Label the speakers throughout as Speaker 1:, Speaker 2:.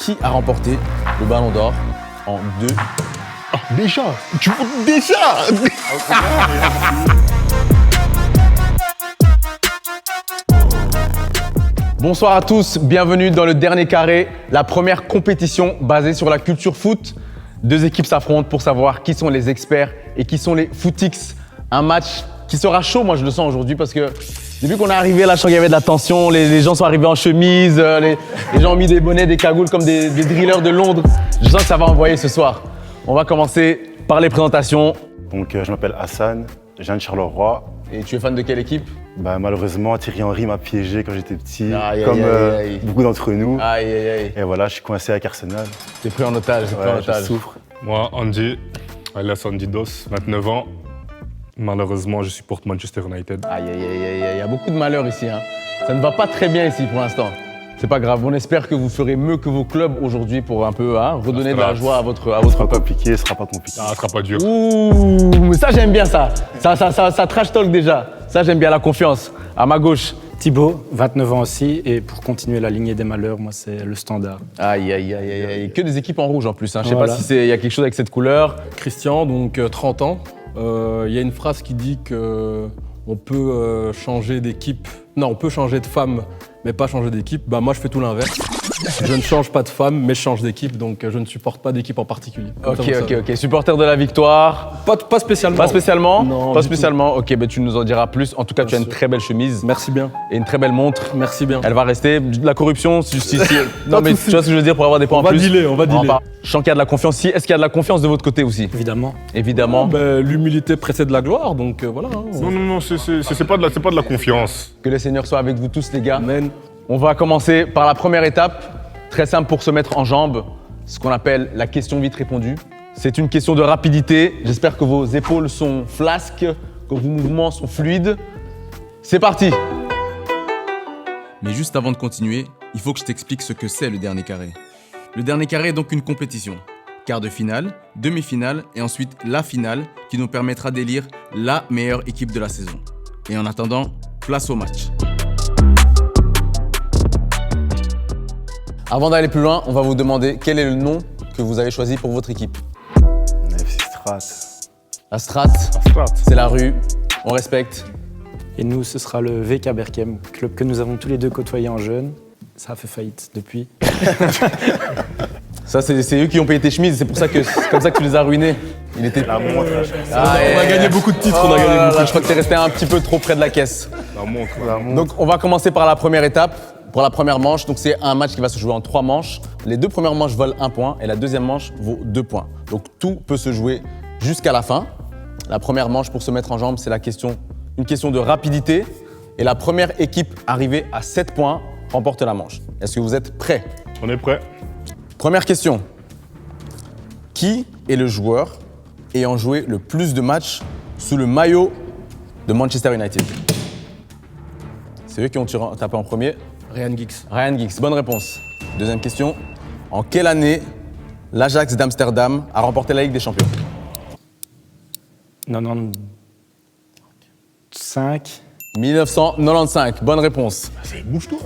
Speaker 1: Qui a remporté le Ballon d'Or en 2?
Speaker 2: Déjà.
Speaker 1: Bonsoir à tous, bienvenue dans le dernier carré, la première compétition basée sur la culture foot. Deux équipes s'affrontent pour savoir qui sont les experts et qui sont les footix. Un match qui sera chaud, moi je le sens aujourd'hui parce que depuis qu'on est arrivé là, je sens qu'il y avait de la tension, les gens sont arrivés en chemise, les gens ont mis des bonnets, des cagoules comme des drillers de Londres. Je sens que ça va envoyer ce soir. On va commencer par les présentations.
Speaker 2: Donc, je m'appelle Hassan, je viens de Charleroi.
Speaker 1: Et tu es fan de quelle équipe?
Speaker 2: Malheureusement, Thierry Henry m'a piégé quand j'étais petit,
Speaker 1: Aïe,
Speaker 2: comme
Speaker 1: aïe, aïe.
Speaker 2: beaucoup d'entre nous.
Speaker 1: Aïe, aïe, aïe.
Speaker 2: Et voilà, je suis coincé avec Arsenal.
Speaker 1: T'es pris en otage,
Speaker 2: Je souffre.
Speaker 3: Moi, Andy, alias Andy Dos, 29 ans. Malheureusement, je supporte Manchester United.
Speaker 1: Aïe, aïe, aïe, aïe, aïe. Il y a beaucoup de malheur ici. Hein. Ça ne va pas très bien ici pour l'instant. C'est pas grave, on espère que vous ferez mieux que vos clubs aujourd'hui pour un peu redonner de la joie à votre
Speaker 2: Ce sera
Speaker 1: peuple.
Speaker 2: compliqué, ce sera pas compliqué.
Speaker 3: Ah, ça sera pas dur.
Speaker 1: Ouh, mais ça j'aime bien ça. Ça trash talk déjà. Ça j'aime bien la confiance. À ma gauche.
Speaker 4: Thibaut, 29 ans aussi, et pour continuer la lignée des malheurs, moi c'est le Standard.
Speaker 1: Aïe, aïe, aïe, aïe, aïe. Que des équipes en rouge en plus. Hein. Je sais
Speaker 4: Voilà.
Speaker 1: pas si il y a quelque chose avec cette couleur.
Speaker 5: Christian, donc 30 ans. Il y a une phrase qui dit que on peut changer d'équipe. Non, on peut changer de femme, mais pas changer d'équipe. Bah moi, je fais tout l'inverse. Je ne change pas de femme, mais je change d'équipe. Donc je ne supporte pas d'équipe en particulier. Comme ça, vous savez.
Speaker 1: Ok. Supporter de la victoire.
Speaker 5: Pas spécialement.
Speaker 1: Pas spécialement.
Speaker 5: Non,
Speaker 1: Pas
Speaker 5: du tout.
Speaker 1: spécialement. Ok, ben tu nous en diras plus. En tout cas,
Speaker 5: Bien
Speaker 1: tu as une
Speaker 5: sûr.
Speaker 1: très belle chemise
Speaker 5: Merci bien.
Speaker 1: et une très belle montre.
Speaker 5: Merci bien.
Speaker 1: Elle va rester. De la corruption, si. Non,
Speaker 5: Pas de
Speaker 1: mais
Speaker 5: souci.
Speaker 1: tu vois ce que je veux dire pour avoir des points
Speaker 5: On
Speaker 1: en
Speaker 5: va
Speaker 1: plus.
Speaker 5: dealer, on va
Speaker 1: en
Speaker 5: dealer.
Speaker 1: parle. Je sens qu'il y a de la confiance ici. Est-ce qu'il y a de la confiance de votre côté aussi?
Speaker 4: Évidemment.
Speaker 1: Évidemment.
Speaker 5: L'humilité précède la gloire, donc voilà. hein.
Speaker 3: Non, c'est pas de la confiance.
Speaker 1: Que le Seigneur soit avec vous tous, les gars.
Speaker 5: Amen.
Speaker 1: On va commencer par la première étape. Très simple pour se mettre en jambe. Ce qu'on appelle la question vite répondue. C'est une question de rapidité. J'espère que vos épaules sont flasques, que vos mouvements sont fluides. C'est parti.
Speaker 6: Mais juste avant de continuer, il faut que je t'explique ce que c'est le dernier carré. Le dernier carré est donc une compétition. Quart de finale, demi-finale et ensuite la finale qui nous permettra d'élire la meilleure équipe de la saison. Et en attendant, place au match.
Speaker 1: Avant d'aller plus loin, on va vous demander quel est le nom que vous avez choisi pour votre équipe.
Speaker 2: FC Strat.
Speaker 1: La Strat, c'est la rue, on respecte.
Speaker 4: Et nous, ce sera le VK Berchem, club que nous avons tous les deux côtoyé en jeune. Ça a fait faillite depuis.
Speaker 1: Ça, c'est eux qui ont payé tes chemises, c'est pour ça que c'est comme ça que tu les as ruinés. Il était...
Speaker 2: La montre, la chance.
Speaker 5: On a gagné beaucoup de titres,
Speaker 1: Oh
Speaker 5: on a gagné
Speaker 1: là
Speaker 5: beaucoup
Speaker 1: là,
Speaker 5: de
Speaker 1: je crois que t'es resté un petit peu trop près de la caisse.
Speaker 3: La montre.
Speaker 2: La montre.
Speaker 1: Donc on va commencer par la première étape, pour la première manche. Donc c'est un match qui va se jouer en 3 manches. Les 2 premières manches valent 1 point et la deuxième manche vaut 2 points. Donc tout peut se jouer jusqu'à la fin. La première manche pour se mettre en jambe, c'est une question de rapidité. Et la première équipe arrivée à 7 points remporte la manche. Est-ce que vous êtes prêts?
Speaker 3: On est prêt.
Speaker 1: Première question. Qui est le joueur ayant joué le plus de matchs sous le maillot de Manchester United? C'est eux qui ont tapé en premier.
Speaker 5: Ryan Giggs.
Speaker 1: Ryan Giggs, bonne réponse. Deuxième question. En quelle année l'Ajax d'Amsterdam a remporté la Ligue des Champions?
Speaker 4: 95.
Speaker 1: 1995, bonne réponse.
Speaker 3: Bouge-toi.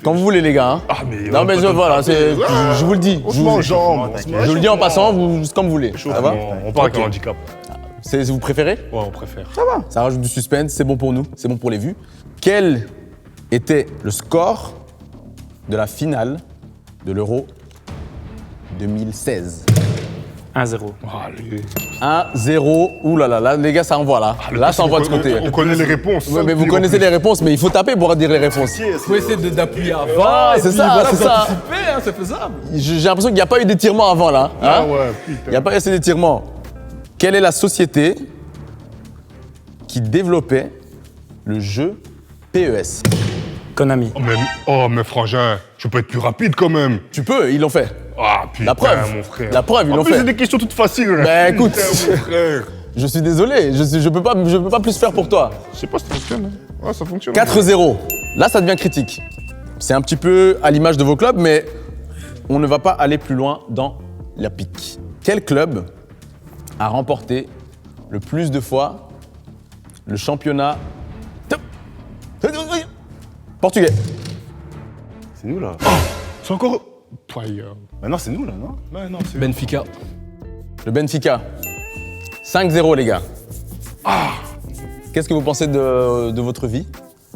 Speaker 1: Quand vous voulez les gars. Hein.
Speaker 3: Ah, mais
Speaker 1: Non mais voilà, je vous le dis.
Speaker 3: On se
Speaker 1: Je
Speaker 3: met en
Speaker 1: vous,
Speaker 3: jambe.
Speaker 1: je vous le dis en passant, c'est comme vous voulez. Ça va?
Speaker 3: On part avec
Speaker 1: Ok.
Speaker 3: un handicap.
Speaker 1: Vous préférez?
Speaker 3: Ouais, on préfère.
Speaker 1: Ça rajoute du suspense, c'est bon pour nous, c'est bon pour les vues. Quel était le score de la finale de l'Euro 2016?
Speaker 4: 1-0.
Speaker 3: Allez.
Speaker 1: 1-0, ouh là là, là, les gars, ça envoie là. Là, ça envoie de ce côté.
Speaker 3: On connaît les réponses.
Speaker 1: Ouais, mais vous connaissez les réponses, mais il faut taper pour dire les réponses.
Speaker 5: Faut essayer d'appuyer avant.
Speaker 1: Ah,
Speaker 5: et
Speaker 1: c'est
Speaker 5: puis
Speaker 1: ça,
Speaker 5: voilà,
Speaker 1: c'est
Speaker 5: vous
Speaker 1: ça.
Speaker 5: anticipez, hein, c'est faisable.
Speaker 1: J'ai l'impression qu'il n'y a pas eu d'étirement avant là. Hein.
Speaker 3: Ah ouais, putain.
Speaker 1: Il n'y a pas eu assez d'étirement. Quelle est la société qui développait le jeu PES?
Speaker 4: Konami.
Speaker 3: Mais frangin, je peux être plus rapide quand même.
Speaker 1: Tu peux, ils l'ont fait.
Speaker 3: Ah putain,
Speaker 1: La preuve.
Speaker 3: mon frère.
Speaker 1: La preuve, ils
Speaker 3: En
Speaker 1: l'ont
Speaker 3: plus,
Speaker 1: fait.
Speaker 3: c'est des questions toutes faciles.
Speaker 1: Ben, écoute.
Speaker 3: Putain, mon frère.
Speaker 1: Je suis désolé, je peux pas plus faire pour toi.
Speaker 3: Je sais pas si ça fonctionne. Hein. Ouais, ça fonctionne.
Speaker 1: 4-0. Là, ça devient critique. C'est un petit peu à l'image de vos clubs, mais on ne va pas aller plus loin dans la pique. Quel club a remporté le plus de fois le championnat portugais?
Speaker 2: C'est nous là.
Speaker 3: C'est encore.
Speaker 2: Maintenant, c'est nous, là, non?
Speaker 3: Ouais, non, c'est
Speaker 5: Benfica.
Speaker 1: Le Benfica. 5-0, les gars. Qu'est-ce que vous pensez de votre vie,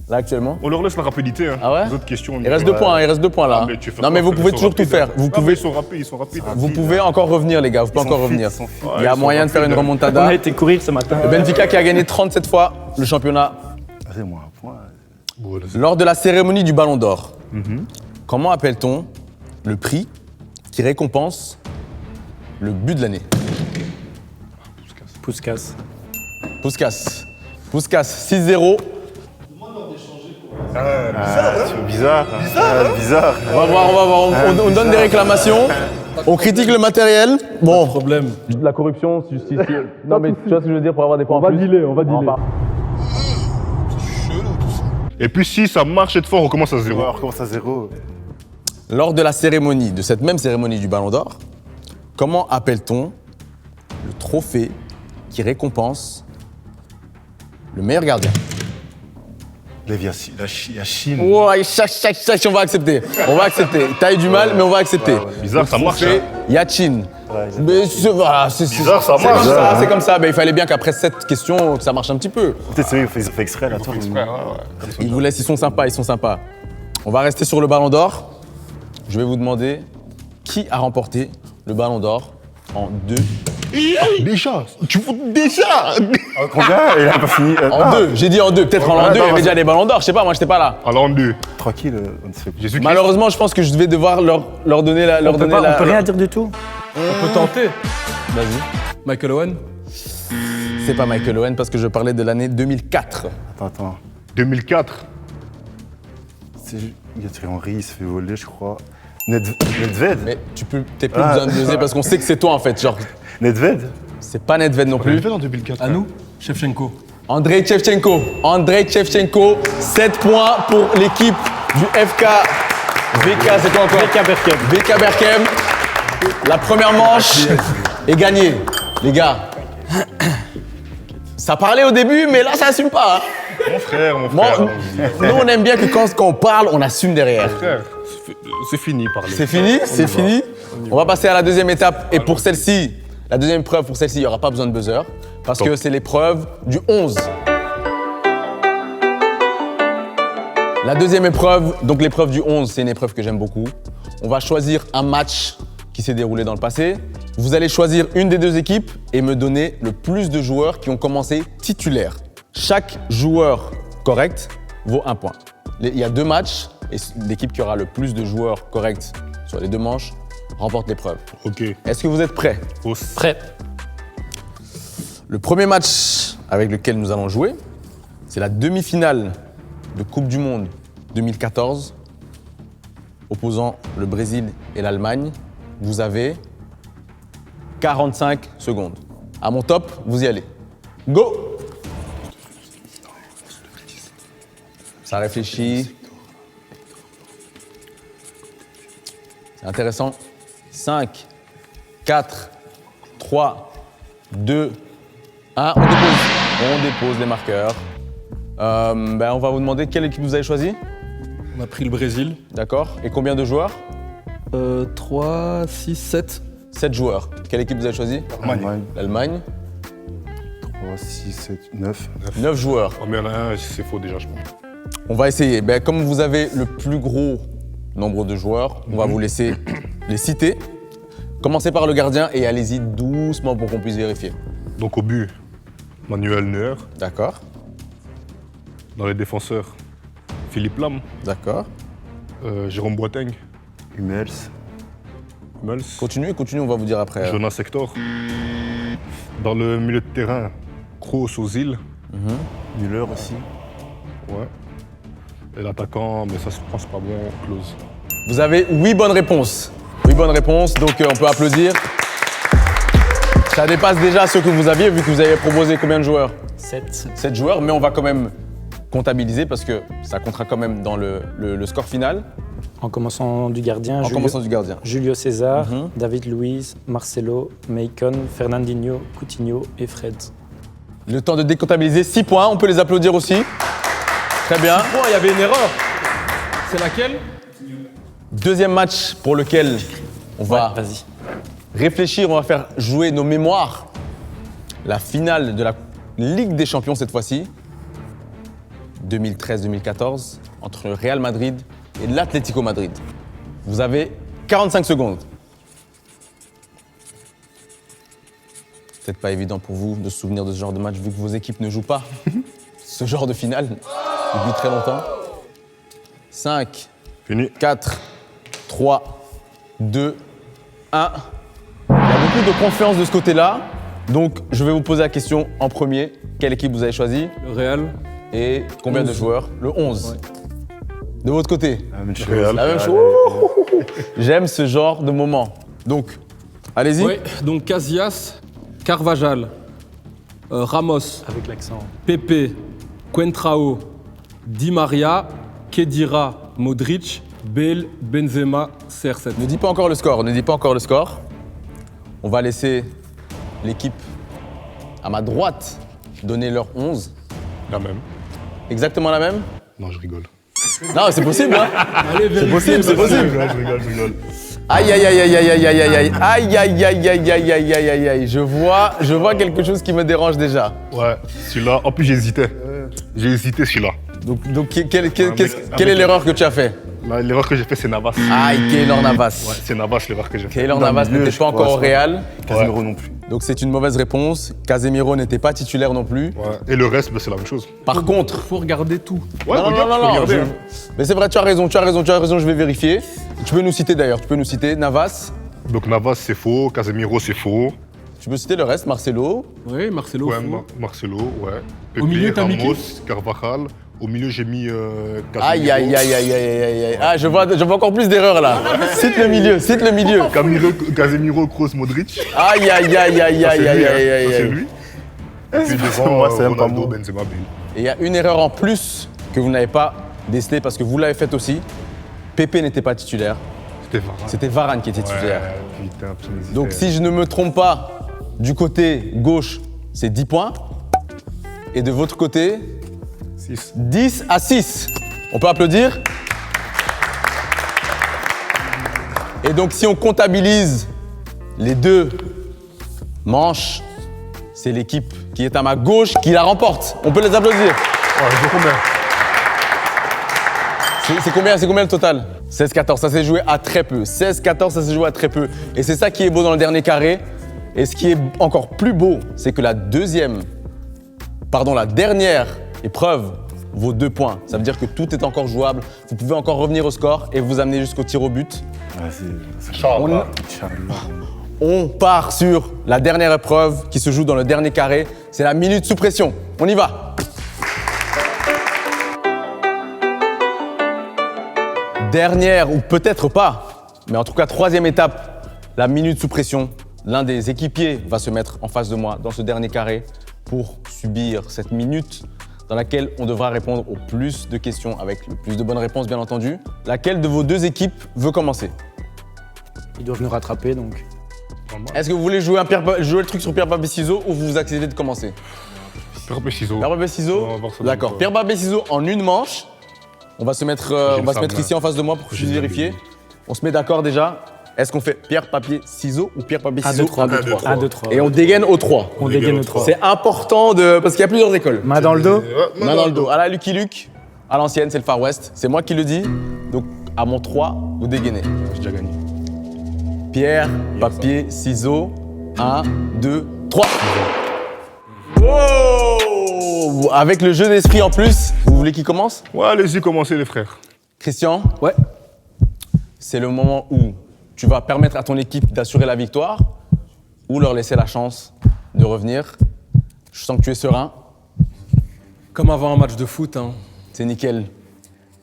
Speaker 1: là, actuellement?
Speaker 3: On leur laisse la rapidité. Hein.
Speaker 1: Ah ouais?
Speaker 3: Les autres questions. on
Speaker 1: Il reste
Speaker 3: y va.
Speaker 1: 2 points, il reste 2 points, là.
Speaker 3: Ah, mais tu fais
Speaker 1: Non, mais
Speaker 3: quoi,
Speaker 1: vous pouvez
Speaker 3: ils sont
Speaker 1: toujours tout
Speaker 3: rapides,
Speaker 1: faire.
Speaker 3: hein.
Speaker 1: Vous
Speaker 3: Ah, mais
Speaker 1: pouvez,
Speaker 3: ils sont rapides.
Speaker 1: vous pouvez encore revenir, les gars. Vous pouvez encore revenir. Il y a
Speaker 3: ils sont
Speaker 1: moyen de faire une
Speaker 3: rapides, hein.
Speaker 4: On
Speaker 1: remontada.
Speaker 4: a été courir ce matin.
Speaker 1: Le Benfica qui a gagné 37 fois le championnat.
Speaker 2: C'est moi, un point.
Speaker 3: Bon, là,
Speaker 1: Lors de la cérémonie du Ballon d'Or, comment appelle-t-on le prix qui récompense le but de l'année?
Speaker 4: Puskas.
Speaker 1: Puskas, 6-0.
Speaker 2: C'est bizarre. Bizarre.
Speaker 1: On va voir. On donne des réclamations. On critique le matériel. Bon,
Speaker 5: Problème.
Speaker 1: la corruption, justice. Non, mais tu vois ce que je veux dire pour avoir des points en plus.
Speaker 5: on va dealer.
Speaker 3: Et puis si ça marche cette fois, on recommence à 0.
Speaker 2: On recommence à 0.
Speaker 1: Lors de la cérémonie, de cette même cérémonie du Ballon d'Or, comment appelle-t-on le trophée qui récompense le meilleur gardien?
Speaker 2: La Chine.
Speaker 1: Ouais, on va accepter. T'as eu du mal, mais on va accepter.
Speaker 3: Bizarre, ça marche.
Speaker 1: Trophée
Speaker 3: Hein.
Speaker 1: Yachin. Mais voilà, c'est
Speaker 3: Bizarre, ça
Speaker 1: c'est
Speaker 3: marche.
Speaker 1: comme ça, c'est comme ça. Ben, il fallait bien qu'après cette question, que ça marche un petit peu.
Speaker 2: Peut-être c'est vrai, ils ont fait exprès, là. Toi,
Speaker 1: Ils vous laissent, ils sont sympas. On va rester sur le Ballon d'Or. Je vais vous demander qui a remporté le Ballon d'Or en 2.
Speaker 3: Déjà. Tu fous déjà.
Speaker 2: Combien? Il a pas fini.
Speaker 1: En 2, j'ai dit en 2, peut-être en 2, il y avait
Speaker 2: vas-y.
Speaker 1: déjà des Ballons d'Or, je sais pas, moi j'étais pas là.
Speaker 3: Alors en 2.
Speaker 2: Tranquille, on se fait.
Speaker 3: Jésus-Christ.
Speaker 1: Malheureusement, je pense que je vais devoir leur donner la.
Speaker 4: On peut rien dire du tout.
Speaker 5: On peut tenter.
Speaker 1: Vas-y.
Speaker 5: Michael Owen.
Speaker 1: C'est pas Michael Owen parce que je parlais de l'année 2004.
Speaker 2: Attends.
Speaker 3: 2004.
Speaker 2: Il a tiré Henry, il se fait voler, je crois. Nedved.
Speaker 1: Mais t'es plus besoin de doser parce qu'on sait que c'est toi en fait. Genre,
Speaker 2: Nedved.
Speaker 1: c'est pas Nedved non plus.
Speaker 3: fait en 2004.
Speaker 5: À nous, Shevchenko.
Speaker 1: Andrei Shevchenko, 7 points pour l'équipe du FK. VK, c'est quoi encore? VK Berkem. La première manche est gagnée. Les gars, ça parlait au début, mais là, ça assume pas. Hein.
Speaker 3: Mon frère.
Speaker 1: Nous, on aime bien que quand on parle, on assume derrière.
Speaker 3: Frère, c'est fini parler.
Speaker 1: C'est fini. On va passer à la deuxième étape. Et pour celle-ci, la deuxième épreuve, pour celle-ci, il n'y aura pas besoin de buzzer. Parce que c'est l'épreuve du 11. La deuxième épreuve, donc l'épreuve du 11, c'est une épreuve que j'aime beaucoup. On va choisir un match qui s'est déroulé dans le passé. Vous allez choisir une des deux équipes et me donner le plus de joueurs qui ont commencé titulaires. Chaque joueur correct vaut 1 point. Il y a 2 matchs et l'équipe qui aura le plus de joueurs corrects sur les 2 manches remporte l'épreuve.
Speaker 3: Ok.
Speaker 1: Est-ce que vous êtes prêts?
Speaker 4: Prêt.
Speaker 1: Le premier match avec lequel nous allons jouer, c'est la demi-finale de Coupe du Monde 2014, opposant le Brésil et l'Allemagne. Vous avez 45 secondes. À mon top, vous y allez. Go! Ça réfléchit. C'est intéressant. 5, 4, 3, 2, 1. On dépose les marqueurs. On va vous demander quelle équipe vous avez choisi.
Speaker 5: On a pris le Brésil.
Speaker 1: D'accord. Et combien de joueurs?
Speaker 5: 3, 6, 7.
Speaker 1: 7 joueurs. Quelle équipe vous avez choisi?
Speaker 2: Allemagne.
Speaker 1: L'Allemagne.
Speaker 2: 3, 6, 7, 9.
Speaker 1: 9 joueurs.
Speaker 3: Oh, mais il y en a un, c'est faux déjà, je pense.
Speaker 1: On va essayer. Comme vous avez le plus gros nombre de joueurs, on va vous laisser les citer. Commencez par le gardien et allez-y doucement pour qu'on puisse vérifier.
Speaker 3: Donc au but, Manuel Neuer.
Speaker 1: D'accord.
Speaker 3: Dans les défenseurs, Philippe Lam,
Speaker 1: D'accord.
Speaker 3: Jérôme Boateng,
Speaker 2: Hummels.
Speaker 3: Hummels,
Speaker 1: Continuez, on va vous dire après.
Speaker 3: Jonas Hector. Dans le milieu de terrain, Kroos Ozil.
Speaker 2: Müller aussi.
Speaker 3: Ouais. Et l'attaquant, mais ça je pense pas bon, Klose.
Speaker 1: Vous avez 8 bonnes réponses. 8 bonnes réponses, donc on peut applaudir. Ça dépasse déjà ce que vous aviez, vu que vous avez proposé combien de joueurs?
Speaker 4: 7.
Speaker 1: 7 joueurs, mais on va quand même comptabiliser parce que ça comptera quand même dans le score final.
Speaker 4: En commençant du gardien,
Speaker 1: En commençant du gardien.
Speaker 4: Julio César, David Luiz, Marcelo, Maicon, Fernandinho, Coutinho et Fred.
Speaker 1: Le temps de décomptabiliser 6 points, on peut les applaudir aussi. Très bien.
Speaker 5: Bon, il y avait une erreur. C'est laquelle?
Speaker 1: Deuxième match pour lequel on va
Speaker 4: Vas-y.
Speaker 1: réfléchir, on va faire jouer nos mémoires. La finale de la Ligue des Champions cette fois-ci, 2013-2014, entre le Real Madrid et l'Atlético Madrid. Vous avez 45 secondes. Peut-être pas évident pour vous de se souvenir de ce genre de match vu que vos équipes ne jouent pas ce genre de finale depuis très longtemps. 5,
Speaker 3: Fini.
Speaker 1: 4, 3, 2, 1. Il y a beaucoup de confiance de ce côté-là. Donc, je vais vous poser la question en premier. Quelle équipe vous avez choisi
Speaker 5: Le Real.
Speaker 1: et combien de
Speaker 5: 11.
Speaker 1: joueurs? Le 11. De votre côté,
Speaker 2: La même chose.
Speaker 3: Real.
Speaker 1: la même chose. J'aime ce genre de moment. Donc, allez-y.
Speaker 5: Oui, donc Casillas, Carvajal, Ramos,
Speaker 4: Avec l'accent.
Speaker 5: Pepe, Coentrao, Di Maria, Khedira, Modric, Bale, Benzema, CR7.
Speaker 1: Ne dis pas encore le score, ne dis pas encore le score. On va laisser l'équipe à ma droite donner leur 11.
Speaker 3: La même.
Speaker 1: Exactement la même?
Speaker 3: Non, je rigole.
Speaker 1: Non, c'est possible, hein?
Speaker 5: Allez,
Speaker 1: C'est possible, c'est
Speaker 3: Je
Speaker 1: possible.
Speaker 3: rigole.
Speaker 1: Aïe, aïe, aïe, aïe, aïe, aïe, aïe, aïe, aïe, aïe, aïe, aïe, aïe, aïe, aïe, aïe, aïe, aïe. Je vois quelque chose qui me dérange déjà.
Speaker 3: Ouais, celui-là. En plus, j'hésitais. J'ai hésité celui-là.
Speaker 1: Donc quelle est l'erreur que tu as fait?
Speaker 3: L'erreur que j'ai fait, c'est Navas.
Speaker 1: Aïe, Keylor Navas.
Speaker 3: Ouais, c'est Navas l'erreur que j'ai fait.
Speaker 1: Keylor
Speaker 2: Dans le
Speaker 1: Navas
Speaker 2: milieu,
Speaker 1: n'était
Speaker 2: je
Speaker 1: pas
Speaker 2: crois,
Speaker 1: encore au
Speaker 2: c'est
Speaker 1: Real,
Speaker 2: Casemiro non plus.
Speaker 1: donc c'est une mauvaise réponse. Casemiro n'était pas titulaire non plus.
Speaker 3: Ouais. Et le reste, bah, c'est la même chose.
Speaker 1: Par contre,
Speaker 5: Faut regarder tout.
Speaker 3: Ouais,
Speaker 1: non,
Speaker 3: regarde,
Speaker 1: non,
Speaker 3: faut
Speaker 1: non,
Speaker 3: regarder,
Speaker 1: je-
Speaker 3: hein.
Speaker 1: Mais c'est vrai, tu as raison, je vais vérifier. Tu peux nous citer d'ailleurs, tu peux nous citer Navas,
Speaker 3: Donc Navas, c'est faux. Casemiro, c'est faux.
Speaker 1: tu peux citer le reste, Marcelo.
Speaker 5: Oui, Marcelo.
Speaker 3: Ouais,
Speaker 5: fou.
Speaker 3: Marcelo, ouais.
Speaker 5: Au milieu, t'as mis qui?
Speaker 3: Ramos, Carvajal. Au milieu, j'ai mis Casemiro.
Speaker 1: Aïe, aïe, aïe, aïe, aïe, aïe, aïe. Ah, je vois encore plus d'erreurs là. Cite le milieu, cite le milieu.
Speaker 3: Casemiro, Kroos, Modric.
Speaker 1: Aïe, aïe, aïe, aïe,
Speaker 3: Ça,
Speaker 1: aïe,
Speaker 3: c'est
Speaker 1: aïe,
Speaker 3: lui, hein.
Speaker 1: aïe, aïe,
Speaker 3: Ça, c'est
Speaker 1: aïe.
Speaker 3: lui. Et puis devant,
Speaker 2: Moi, c'est même pas
Speaker 3: Ronaldo,
Speaker 2: moi.
Speaker 3: Benzema, Bale.
Speaker 1: Et il y a une erreur en plus que vous n'avez pas décelée parce que vous l'avez faite aussi. Pepe n'était pas titulaire,
Speaker 3: C'était Varane.
Speaker 1: c'était Varane qui était titulaire.
Speaker 3: Ouais, putain, j'hésitais.
Speaker 1: Donc si je ne me trompe pas, du côté gauche, c'est 10 points. Et de votre côté,
Speaker 3: 6.
Speaker 1: 10 à 6. On peut applaudir. Et donc si on comptabilise les deux manches, c'est l'équipe qui est à ma gauche qui la remporte. On peut les applaudir.
Speaker 3: Ouais, je combien?
Speaker 1: C'est combien le total? 16-14, ça s'est joué à très peu. 16-14, ça s'est joué à très peu. Et c'est ça qui est beau dans le dernier carré. Et ce qui est encore plus beau, c'est que la dernière épreuve vaut 2 points. Ça veut dire que tout est encore jouable. Vous pouvez encore revenir au score et vous amener jusqu'au tir au but.
Speaker 2: Ouais, c'est
Speaker 1: On,
Speaker 2: Inch'Allah.
Speaker 1: on part sur la dernière épreuve qui se joue dans le dernier carré. C'est la minute sous pression. On y va. Dernière, ou peut-être pas, mais en tout cas troisième étape, la minute sous pression. L'un des équipiers va se mettre en face de moi dans ce dernier carré pour subir cette minute dans laquelle on devra répondre au plus de questions avec le plus de bonnes réponses bien entendu. Laquelle de vos deux équipes veut commencer?
Speaker 4: Ils doivent nous rattraper, donc.
Speaker 1: Est-ce que vous voulez jouer le truc sur pierre papier ciseaux ou vous acceptez de commencer?
Speaker 3: Pierre, papier, ciseaux.
Speaker 1: Pierre papier ciseaux.
Speaker 3: On va voir ça
Speaker 1: D'accord.
Speaker 3: donc,
Speaker 1: Pierre papier ciseaux en une manche. On va se mettre,
Speaker 3: J'ai le sable,
Speaker 1: ici en face de moi pour que je puisse
Speaker 3: J'ai
Speaker 1: vérifier.
Speaker 3: le-
Speaker 1: On se met d'accord déjà. Est-ce qu'on fait pierre papier ciseaux ou pierre papier
Speaker 4: 1,
Speaker 1: ciseaux?
Speaker 4: 2, 3.
Speaker 3: 1, 2, 3.
Speaker 4: 1, 2, 3.
Speaker 1: Et on dégaine aux 3.
Speaker 4: On dégaine au 3.
Speaker 1: C'est important parce qu'il y a plusieurs écoles.
Speaker 4: Main dans le dos.
Speaker 1: Main dans le dos. À la Lucky Luke, à l'ancienne, c'est le Far West. C'est moi qui le dis. Donc à mon 3, vous dégainez.
Speaker 3: J'ai déjà gagné.
Speaker 1: Pierre, papier, ciseaux. 1, 2, 3. Wow! Avec le jeu d'esprit en plus, vous voulez qu'il commence?
Speaker 3: Ouais, allez-y, commencez les frères.
Speaker 1: Christian,
Speaker 5: Ouais.
Speaker 1: c'est le moment où tu vas permettre à ton équipe d'assurer la victoire ou leur laisser la chance de revenir. Je sens que tu es serein.
Speaker 5: Comme avant un match de foot, hein.
Speaker 1: C'est nickel.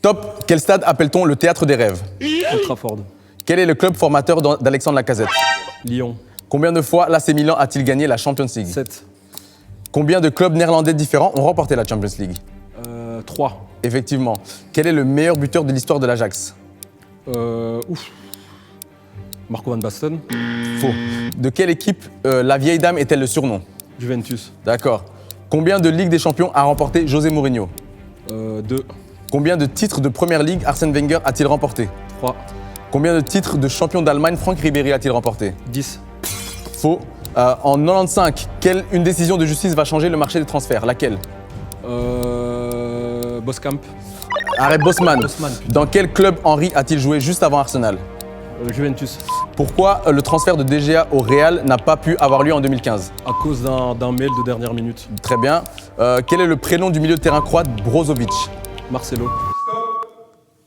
Speaker 1: Top. Quel stade appelle-t-on le théâtre des rêves?
Speaker 5: Old Trafford.
Speaker 1: Quel est le club formateur d'Alexandre Lacazette?
Speaker 5: Lyon.
Speaker 1: Combien de fois l'AC Milan a-t-il gagné la Champions League?
Speaker 5: 7.
Speaker 1: Combien de clubs néerlandais différents ont remporté la Champions League?
Speaker 5: 3.
Speaker 1: Effectivement. Quel est le meilleur buteur de l'histoire de l'Ajax?
Speaker 5: Ouf. Marco Van Basten.
Speaker 1: Faux. De quelle équipe la vieille dame est-elle le surnom?
Speaker 5: Juventus.
Speaker 1: D'accord. Combien de Ligue des Champions a remporté José Mourinho?
Speaker 5: 2.
Speaker 1: Combien de titres de Première Ligue Arsène Wenger a-t-il remporté?
Speaker 5: 3.
Speaker 1: Combien de titres de champion d'Allemagne Franck Ribéry a-t-il remporté?
Speaker 4: 10.
Speaker 1: Faux. En 95, une décision de justice va changer le marché des transferts? Laquelle?
Speaker 5: Boskamp.
Speaker 1: Arrête Bosman.
Speaker 5: Bosman.
Speaker 1: Dans quel club Henry a-t-il joué juste avant Arsenal?
Speaker 5: Juventus.
Speaker 1: Pourquoi le transfert de De Gea au Real n'a pas pu avoir lieu en 2015?
Speaker 5: À cause d'un mail de dernière minute.
Speaker 1: Très bien. Quel est le prénom du milieu de terrain croate Brozovic?
Speaker 5: Marcelo.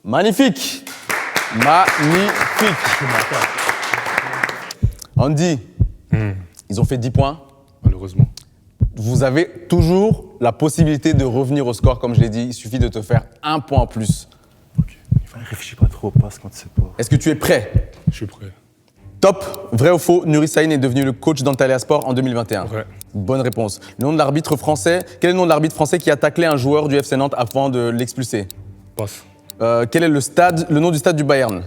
Speaker 1: Magnifique. Magnifique. Andy, ils ont fait 10 points.
Speaker 3: Malheureusement.
Speaker 1: Vous avez toujours la possibilité de revenir au score, comme je l'ai dit. Il suffit de te faire 1 point en plus.
Speaker 2: Réfléchis pas trop, passe quand tu sais pas.
Speaker 1: Est-ce que tu es prêt?
Speaker 3: Je suis prêt.
Speaker 1: Top, vrai ou faux, Nuri Sahin est devenu le coach d'Antalya Sport en 2021.
Speaker 3: Vrai.
Speaker 1: Bonne réponse. Le nom de l'arbitre français, quel est le nom de l'arbitre français qui a taclé un joueur du FC Nantes avant de l'expulser?
Speaker 3: Passe.
Speaker 1: Quel est le nom du stade du Bayern?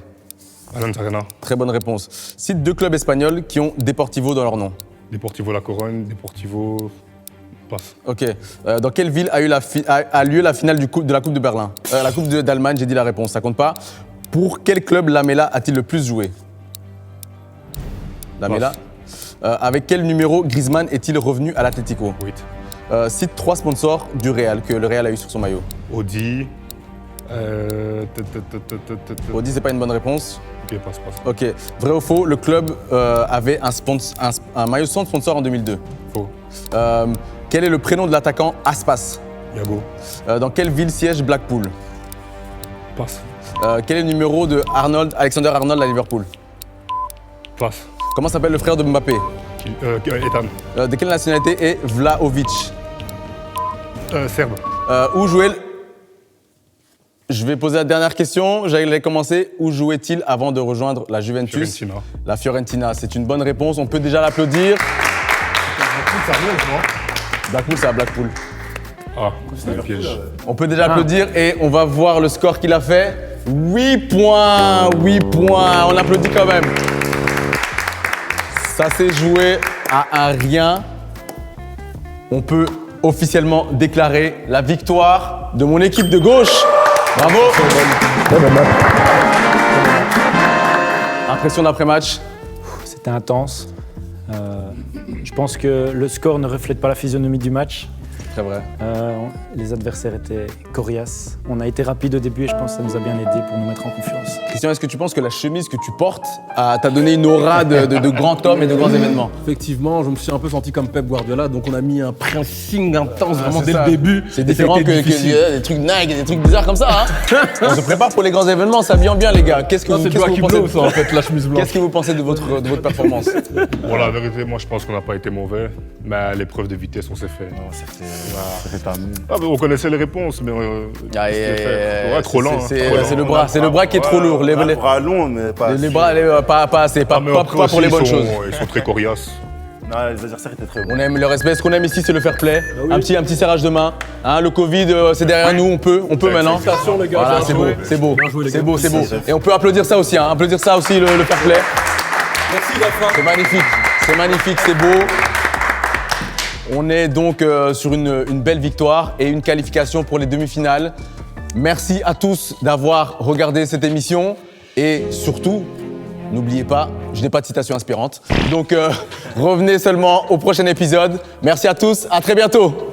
Speaker 3: Allianz Arena.
Speaker 1: Très bonne réponse. Cite 2 clubs espagnols qui ont Deportivo dans leur nom.
Speaker 3: Deportivo La Corogne, Deportivo... Passe.
Speaker 1: Ok. Dans quelle ville a lieu la finale de la Coupe de Berlin? La Coupe d'Allemagne, j'ai dit la réponse, ça compte pas. Pour quel club Lamela a-t-il le plus joué? Lamela. Avec quel numéro Griezmann est-il revenu à l'Atlético?
Speaker 3: 8.
Speaker 1: Cite 3 sponsors du Real que le Real a eu sur son maillot.
Speaker 3: Audi.
Speaker 1: Audi, c'est pas une bonne réponse.
Speaker 3: Ok, passe.
Speaker 1: Ok. Vrai ou faux, le club avait un maillot sans sponsor en 2002.
Speaker 3: Faux.
Speaker 1: Quel est le prénom de l'attaquant Aspas?
Speaker 3: Yago.
Speaker 1: Dans quelle ville siège Blackpool?
Speaker 3: Passe.
Speaker 1: Quel est le numéro de Alexander Arnold à Liverpool?
Speaker 3: Passe.
Speaker 1: Comment s'appelle le frère de Mbappé?
Speaker 3: Ethan.
Speaker 1: De quelle nationalité est Vlahovic?
Speaker 3: Serbe.
Speaker 1: Où jouait... Je vais poser la dernière question. J'allais commencer. Où jouait-il avant de rejoindre la Juventus?
Speaker 3: Fiorentina.
Speaker 1: La Fiorentina. C'est une bonne réponse. On peut déjà l'applaudir. Blackpool, c'est à Blackpool.
Speaker 3: Ah, c'est un piège.
Speaker 1: On peut déjà applaudir et on va voir le score qu'il a fait. 8 points, 8 points. On applaudit quand même. Ça s'est joué à un rien. On peut officiellement déclarer la victoire de mon équipe de gauche. Bravo. Impression d'après-match?
Speaker 4: C'était intense. Je pense que le score ne reflète pas la physionomie du match.
Speaker 1: Très vrai.
Speaker 4: Les adversaires étaient coriaces. On a été rapide au début et je pense que ça nous a bien aidé pour nous mettre en confiance.
Speaker 1: Christian, est-ce que tu penses que la chemise que tu portes t'a donné une aura de grand homme et de grands événements?
Speaker 5: Effectivement, je me suis un peu senti comme Pep Guardiola, donc on a mis un pressing intense vraiment
Speaker 1: c'est
Speaker 5: dès
Speaker 1: ça.
Speaker 5: le début.
Speaker 1: C'est
Speaker 5: Et
Speaker 1: différent
Speaker 5: ça a été
Speaker 1: que
Speaker 5: difficile.
Speaker 1: des trucs Nike, des trucs bizarres comme ça. Hein. On se prépare pour les grands événements, s'habillant bien les gars. Qu'est-ce que
Speaker 5: Non,
Speaker 1: vous,
Speaker 5: c'est
Speaker 1: qu'est-ce que
Speaker 5: Joachim
Speaker 1: vous
Speaker 5: Löw,
Speaker 1: pensez
Speaker 5: ça, en fait, la chemise blanche.
Speaker 1: Qu'est-ce que vous pensez de votre performance?
Speaker 3: Bon, la vérité, moi, je pense qu'on n'a pas été mauvais. Mais à l'épreuve de vitesse, on s'est fait.
Speaker 2: Ça fait pas mieux.
Speaker 3: Ah, mais on connaissait les réponses, mais ouais, trop lent.
Speaker 1: C'est le bras qui est trop lourd. Les
Speaker 2: bras longs, mais pas.
Speaker 1: les bras, pas assez, pas pour les bonnes choses.
Speaker 3: Ils sont très coriaces.
Speaker 2: Non, les adversaires étaient très bons.
Speaker 1: On aime le respect. Ce qu'on aime ici, c'est le fair play. Un petit serrage de main. Hein, le Covid, c'est derrière nous. On peut maintenant.
Speaker 5: Félicitations, les gars.
Speaker 1: Voilà,
Speaker 5: bien
Speaker 1: c'est beau,
Speaker 5: joué.
Speaker 1: c'est beau,
Speaker 5: Bien joué, les
Speaker 1: c'est
Speaker 5: gars.
Speaker 1: beau, c'est beau. Et on peut applaudir ça aussi, hein. Applaudir ça aussi, le fair play.
Speaker 5: Merci, Rafa.
Speaker 1: C'est magnifique, c'est beau. On est donc sur une belle victoire et une qualification pour les demi-finales. Merci à tous d'avoir regardé cette émission et surtout, n'oubliez pas, je n'ai pas de citation inspirante, donc revenez seulement au prochain épisode. Merci à tous, à très bientôt.